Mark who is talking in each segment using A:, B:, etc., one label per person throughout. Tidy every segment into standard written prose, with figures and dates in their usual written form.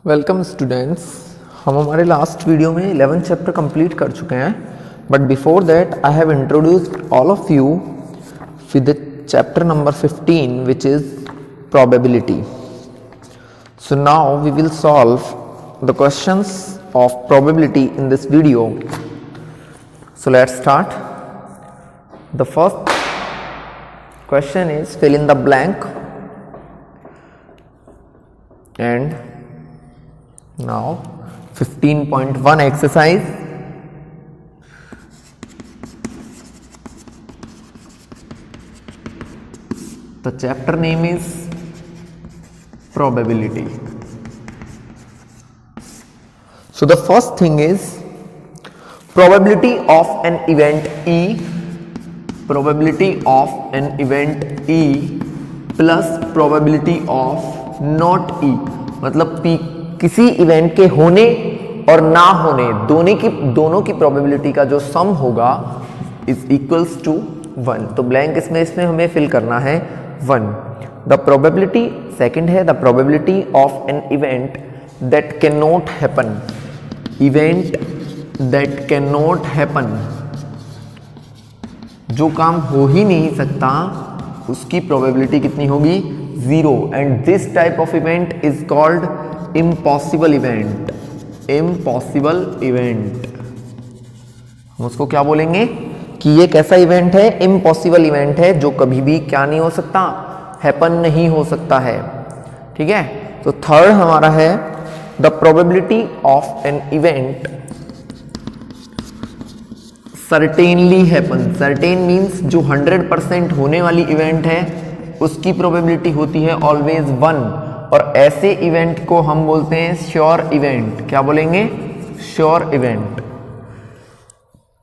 A: Welcome students. हम हमारे last video में 11th चैप्टर कंप्लीट कर चुके हैं, but before that I have introduced all of you with the chapter number 15 which is probability. So now we will solve the questions of probability in this video. So let's start. The first question is fill in the blank, and now 15.1 exercise. The chapter name is probability. So the first thing is probability of an event E, probability of an event E plus probability of not E, मतलब P किसी event के होने और ना होने दोनों की probability का जो सम होगा इज इक्वल्स टू 1. तो ब्लैंक इसमें हमें फिल करना है 1. द प्रोबेबिलिटी सेकंड है the probability of an event that can not happen. Event that can not happen, जो काम हो ही नहीं सकता उसकी प्रोबेबिलिटी कितनी होगी? 0. And this type of event is called impossible event. Impossible event हम उसको क्या बोलेंगे कि ये कैसा इवेंट है? इम्पॉसिबल इवेंट है, जो कभी भी क्या नहीं हो सकता? हैपन नहीं हो सकता है. ठीक है. तो थर्ड हमारा है the probability of an event certainly happen. Certain means जो 100% होने वाली इवेंट है उसकी प्रोबेबिलिटी होती है ऑलवेज 1, और ऐसे इवेंट को हम बोलते हैं श्योर इवेंट. क्या बोलेंगे? Sure event.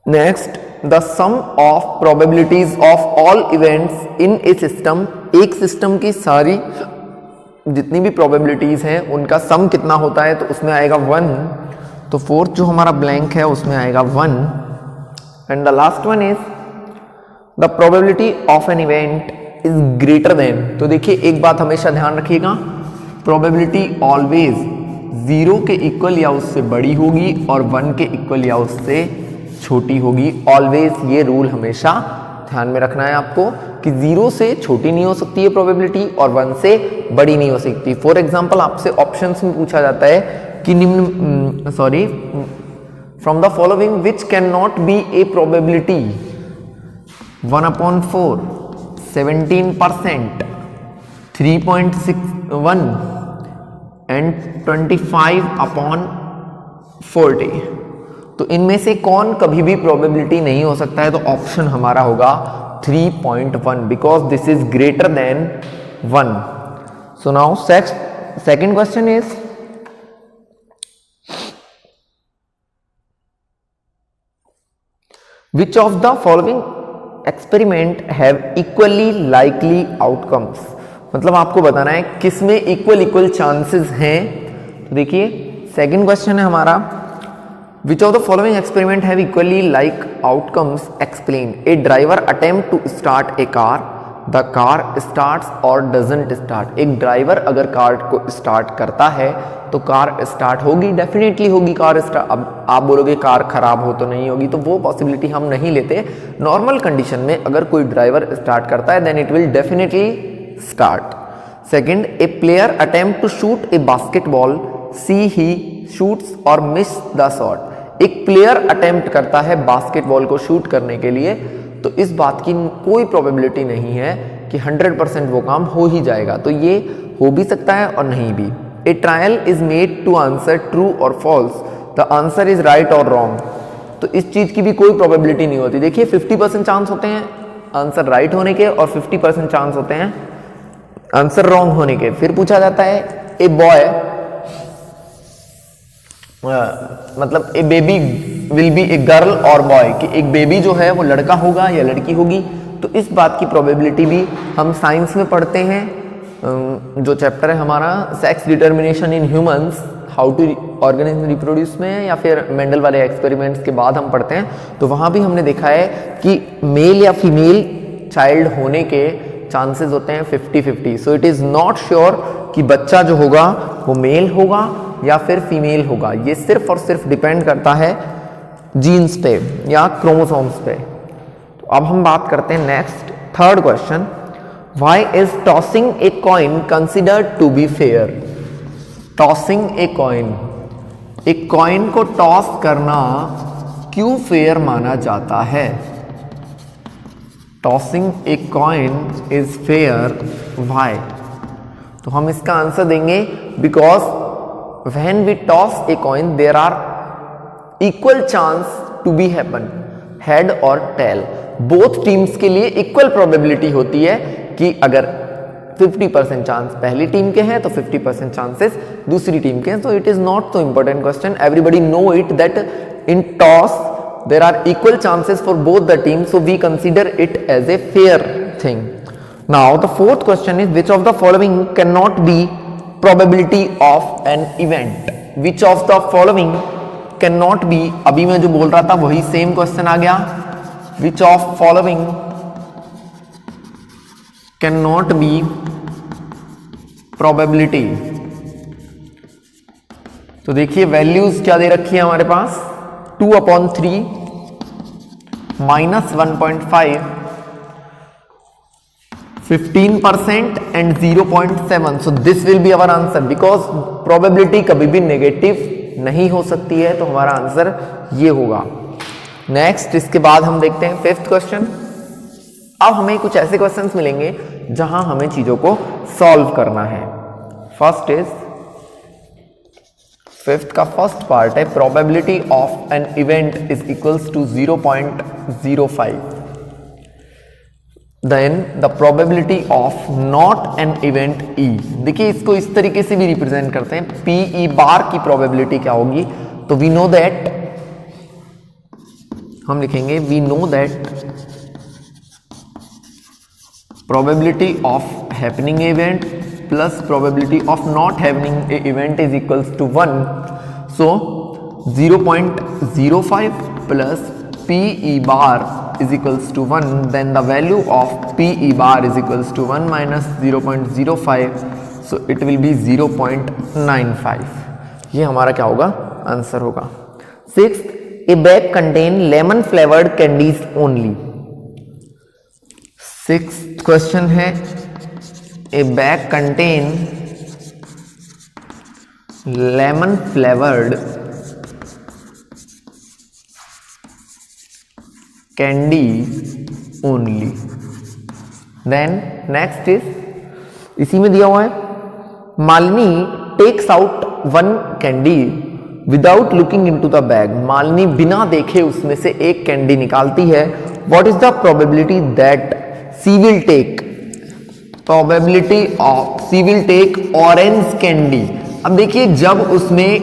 A: Next the sum of probabilities of all events in a system. एक सिस्टम की सारी जितनी भी प्रोबेबिलिटीज हैं उनका सम कितना होता है? तो उसमें आएगा 1. तो फोर्थ जो हमारा ब्लैंक है उसमें आएगा 1. And the last one is the probability of an event is greater than. तो देखिए एक बात हमेशा ध्यान रखिएगा, प्रोबेबिलिटी ऑलवेज 0 के इक्वल या उससे बड़ी होगी और 1 के इक्वल या उससे छोटी होगी. ऑलवेज ये रूल हमेशा ध्यान में रखना है आपको कि 0 से छोटी नहीं हो सकती है प्रोबेबिलिटी और 1 से बड़ी नहीं हो सकती. फॉर एग्जांपल आपसे ऑप्शंस में पूछा जाता है कि from the following which can not be A probability 1/4, 17%, 3.61 and 25/40. तो इनमें से कौन कभी भी प्रोबेबिलिटी नहीं हो सकता है? तो ऑप्शन हमारा होगा 3.1 because this is greater than 1. So now second question is which of the following experiment have equally likely outcomes. मतलब आपको बताना है किसमें इक्वल चांसेस हैं. तो देखिए सेकंड क्वेश्चन है हमारा which of the following experiment have equally like outcomes explain. A driver attempt to start a car, the car starts or doesn't start. एक ड्राइवर अगर कार को स्टार्ट करता है तो कार स्टार्ट होगी, डेफिनेटली होगी कार स्टार्ट. अब आप बोलोगे कार खराब हो तो नहीं होगी, तो वो पॉसिबिलिटी हम नहीं लेते. नॉर्मल कंडीशन में अगर कोई ड्राइवर स्टार्ट करता है then it will definitely start. Second, a player attempt to shoot a basketball, she ही शूट्स और मिस द शॉट. एक प्लेयर अटेम्प्ट करता है बास्केटबॉल को शूट करने के लिए, तो इस बात की कोई प्रोबेबिलिटी नहीं है कि 100% वो काम हो ही जाएगा. तो ये हो भी सकता है और नहीं भी. A trial is made to answer true और false, the answer is right और रॉन्ग. तो इस चीज की भी कोई प्रोबेबिलिटी नहीं होती. देखिए 50% चांस होते हैं आंसर राइट होने के और 50% चांस होते हैं आंसर रॉन्ग होने के. फिर पूछा जाता है ए बॉय मतलब a baby will be a girl और बॉय, कि एक बेबी जो है वो लड़का होगा या लड़की होगी. तो इस बात की प्रोबेबिलिटी भी हम साइंस में पढ़ते हैं. जो चैप्टर है हमारा sex determination in humans, how to organism reproduce में, या फिर मेंडल वाले एक्सपेरिमेंट्स के बाद हम पढ़ते हैं. तो वहां भी हमने देखा है कि मेल या फीमेल चाइल्ड होने के चांसेस होते हैं 50-50. So it is not sure कि बच्चा जो होगा वो मेल होगा या फिर फीमेल होगा। ये सिर्फ और सिर्फ डिपेंड करता है जीन्स पे या क्रोमोसोम्स पे। तो अब हम बात करते हैं next third question, why is tossing a coin considered to be fair. Tossing a coin, एक कॉइन को टॉस करना क्यों फेयर माना जाता है। Tossing a coin is fair, why. तो हम इसका आंसर देंगे because when we toss a coin there are equal chance to be happen, head और टेल। बोथ टीम्स के लिए इक्वल प्रोबेबिलिटी होती है कि अगर 50% चांस पहली टीम के हैं तो 50% चांसेस दूसरी टीम के हैं। So it is not so important question, everybody know it that in toss there are equal chances for both the teams, so we consider it as a fair thing. Now the fourth question is, which of the following cannot be probability of an event। which of the following cannot be, अभी मैं जो बोल रहा था वही same question आ गया, which of following cannot be probability। तो देखिए वैल्यूज क्या दे रखी है हमारे पास, 2/3 -1.5, 15% and 0.7। so this will be our answer because probability कभी भी नेगेटिव नहीं हो सकती है, तो हमारा आंसर ये होगा। नेक्स्ट इसके बाद हम देखते हैं फिफ्थ क्वेश्चन। अब हमें कुछ ऐसे क्वेश्चंस मिलेंगे जहां हमें चीजों को सॉल्व करना है। फर्स्ट इज, फिफ्थ का फर्स्ट पार्ट है, probability of an event is equals to 0.05। Then the probability of not an event E. देखिए इसको इस तरीके से भी रिप्रेजेंट करते हैं, पी ई बार की प्रोबेबिलिटी क्या होगी, तो वी नो दैट, हम लिखेंगे we know that probability of happening event plus probability of not having a event is equals to 1, so 0.05 plus PE bar is equals to 1, then the value of PE bar is equals to 1 minus 0.05, so it will be 0.95। ये हमारा क्या होगा, answer होगा। Sixth, a bag contain lemon flavored candies only। Sixth question है, a bag contain lemon flavored candy only। then next is, इसी में दिया हुआ है, Malini takes out one candy without looking into the bag। Malini बिना देखे उसमें से एक कैंडी निकालती है। what is the probability that she will take, probability of she will take orange candy. अब देखिए जब उसमें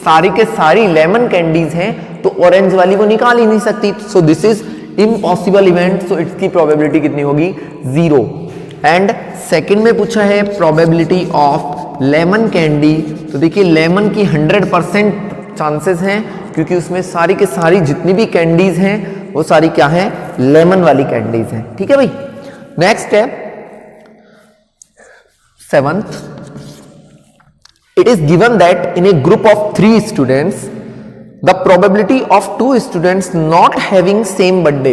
A: सारी के सारी लेमन कैंडीज हैं तो ऑरेंज वाली वो निकाल ही नहीं सकती, so this is impossible event, so इसकी प्रोबेबिलिटी कितनी होगी, 0। एंड सेकंड में पूछा है प्रोबेबिलिटी ऑफ लेमन कैंडी, तो देखिए लेमन की 100% चांसेस हैं क्योंकि उसमें सारी के सारी जितनी भी कैंडीज हैं वो सारी क्या है, लेमन वाली कैंडीज हैं। ठीक है भाई। नेक्स्ट है seventh, it is given that in a group of 3 students the probability of 2 students not having same birthday,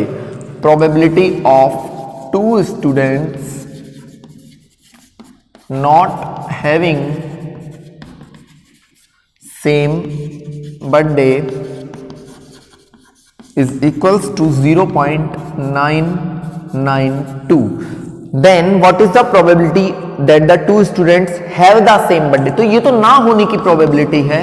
A: probability of 2 students not having same birthday is equals to 0.992। then what is the probability that the 2 students have the same birthday। तो ये तो ना होने की probability है,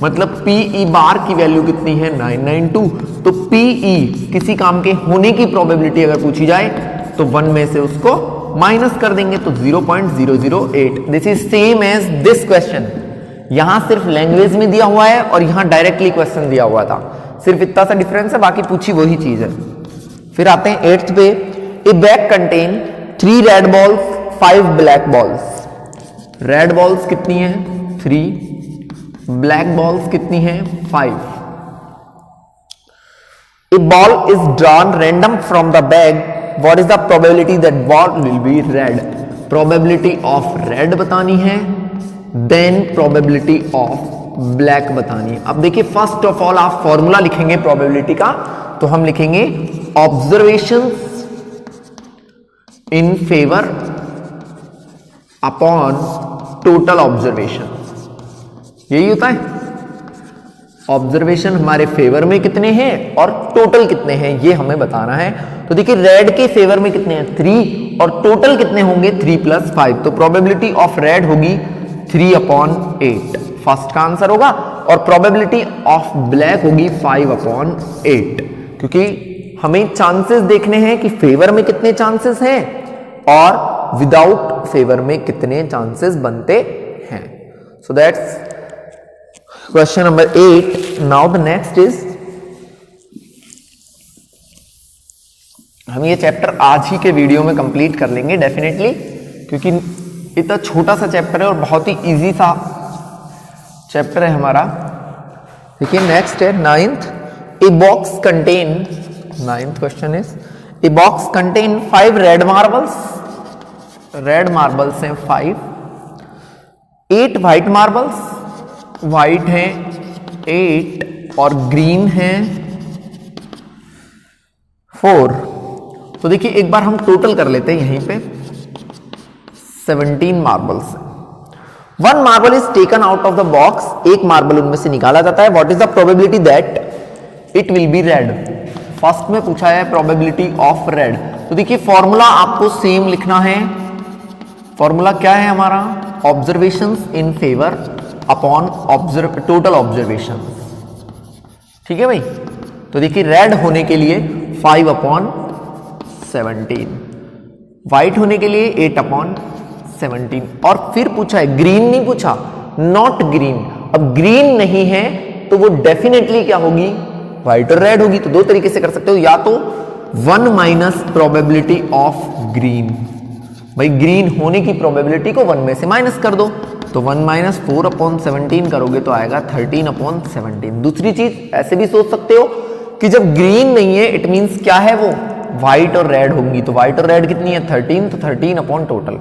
A: मतलब PE बार की value कितनी है, 992। तो PE किसी काम के होने की प्रोबेबिलिटी अगर पूछी जाए तो 1 में से उसको माइनस कर देंगे, तो 0.008। This is same as this question. यहां सिर्फ लैंग्वेज में दिया हुआ है और यहां डायरेक्टली क्वेश्चन दिया हुआ था, सिर्फ इतना सा डिफरेंस है, बाकी पूछी वही चीज है। फिर आते हैं 8th पे, a bag contain 3 red balls 5 black balls. Red balls कितनी है, 3, ब्लैक बॉल्स कितनी है, 5। A ball is drawn random from the bag, what is the probability that ball will be red. Probability of red बतानी है, then probability of black बतानी है। अब देखिए फर्स्ट ऑफ ऑल आप फॉर्मूला लिखेंगे प्रोबेबिलिटी का, तो हम लिखेंगे observations in favour upon total observation. यही होता है, ऑब्जर्वेशन हमारे फेवर में कितने हैं और टोटल कितने हैं ये हमें बताना है। तो देखिए रेड के फेवर में कितने हैं 3 और टोटल कितने होंगे 3 + 5, तो प्रोबेबिलिटी ऑफ रेड होगी 3/8 फर्स्ट का आंसर होगा, और प्रोबेबिलिटी ऑफ ब्लैक होगी 5/8, क्योंकि हमें चांसेस देखने हैं कि फेवर में कितने चांसेस हैं और विदाउट फेवर में कितने चांसेस बनते हैं। So that's question number 8। Now the next is, हम ये चैप्टर आज ही के वीडियो में कंप्लीट कर लेंगे डेफिनेटली, क्योंकि इतना छोटा सा चैप्टर है और बहुत ही इजी सा चैप्टर है हमारा। देखिए नेक्स्ट है 9th। A box contain, 9th question is, a box contain 5 red marbles, red marbles हैं 5, 8 व्हाइट मार्बल्स, व्हाइट है 8 और ग्रीन है 4। तो देखिए एक बार हम टोटल कर लेते हैं, यहीं पे 17 marbles. 1 marble is taken out of the box, एक मार्बल उनमें से निकाला जाता है। What is the probability that it will be red. First में पूछा है प्रोबेबिलिटी ऑफ रेड, तो देखिए फॉर्मूला आपको सेम लिखना है। फॉर्मूला क्या है हमारा, observations in favour upon total observation. ठीक है भाई, तो देखिए रेड होने के लिए 5/17, व्हाइट होने के लिए 8/17, और फिर पूछा है ग्रीन नहीं पूछा, नॉट ग्रीन। अब ग्रीन नहीं है तो वो डेफिनेटली क्या होगी, व्हाइट और रेड होगी। तो दो तरीके से कर सकते हो, या तो 1 माइनस प्रोबेबिलिटी ऑफ ग्रीन, भाई ग्रीन होने की प्रोबेबिलिटी को 1 में से माइनस कर दो, तो 1 - 4/17 करोगे तो आएगा 13/17। दूसरी चीज ऐसे भी सोच सकते हो कि जब ग्रीन नहीं है इट मींस क्या है, वो व्हाइट और रेड होंगी, तो व्हाइट और रेड कितनी है 13, तो 13 अपॉन टोटल।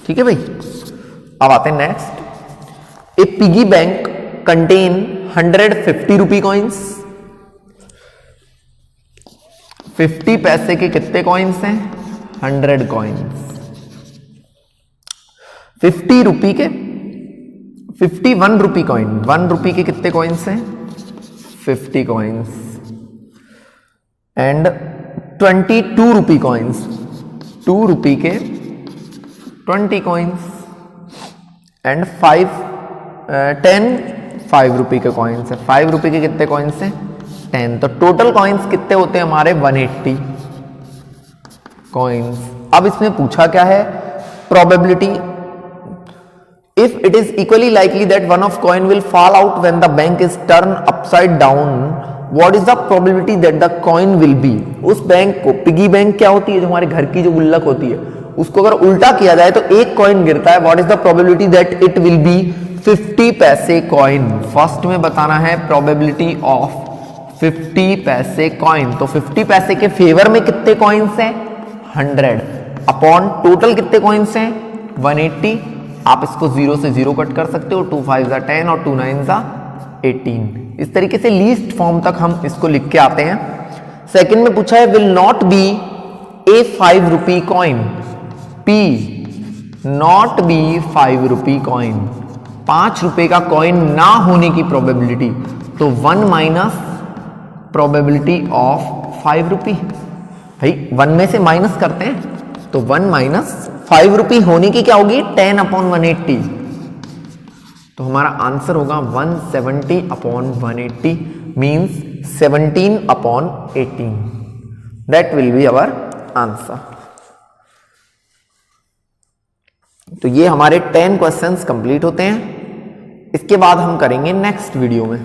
A: ठीक है भाई, अब आते हैं next. A piggy bank contain 150 rupee coins, 50 पैसे के कितने कॉइन्स हैं 100 कॉइन्स। 50 रुपी के 51 रुपी कॉइन, 1 रुपी के कितने कॉइन्स हैं 50 कॉइन्स, एंड 22 रुपी कॉइन्स, 2 रुपी के 20 कॉइन्स, एंड 5 रुपी के कॉइन्स है। 5 रुपी के कितने कॉइन्स हैं 10, तो टोटल कॉइन्स कितने होते हैं हमारे 180 कॉइन्स। अब इसमें पूछा क्या है, probability if it is equally likely that one of coin will fall out when the bank is turned upside down, what is the probability that the coin will be। उस बैंक को, piggy bank क्या होती है, जो हमारे घर की जो गुल्लक होती है, उसको अगर उल्टा किया जाए तो एक कॉइन गिरता है। What is the probability that it will be 50 पैसे कॉइन। फर्स्ट में बताना है प्रोबेबिलिटी ऑफ 50 पैसे कॉइन, तो 50 पैसे के फेवर में कितने कॉइन्स हैं 100 अपॉन टोटल कितने कॉइन्स हैं 180। आप इसको 0 से 0 कट कर सकते हो, 2 5 = 10 और 2 9 = 18। इस तरीके से लीस्ट फॉर्म तक हम इसको लिख के आते हैं। सेकंड में पूछा है will not be A 5 rupee coin, P not be 5 rupee coin, 5 रुपए का कॉइन ना होने की प्रोबेबिलिटी, तो 1 माइनस प्रोबेबिलिटी ऑफ 5 रुपी। भाई 1 में से माइनस करते हैं, तो 1 माइनस 5 रुपी होने की क्या होगी 10/180, तो हमारा आंसर होगा 170/180 means 17/18। That will be our answer. तो ये हमारे 10 क्वेश्चंस कंप्लीट होते हैं। इसके बाद हम करेंगे नेक्स्ट वीडियो में।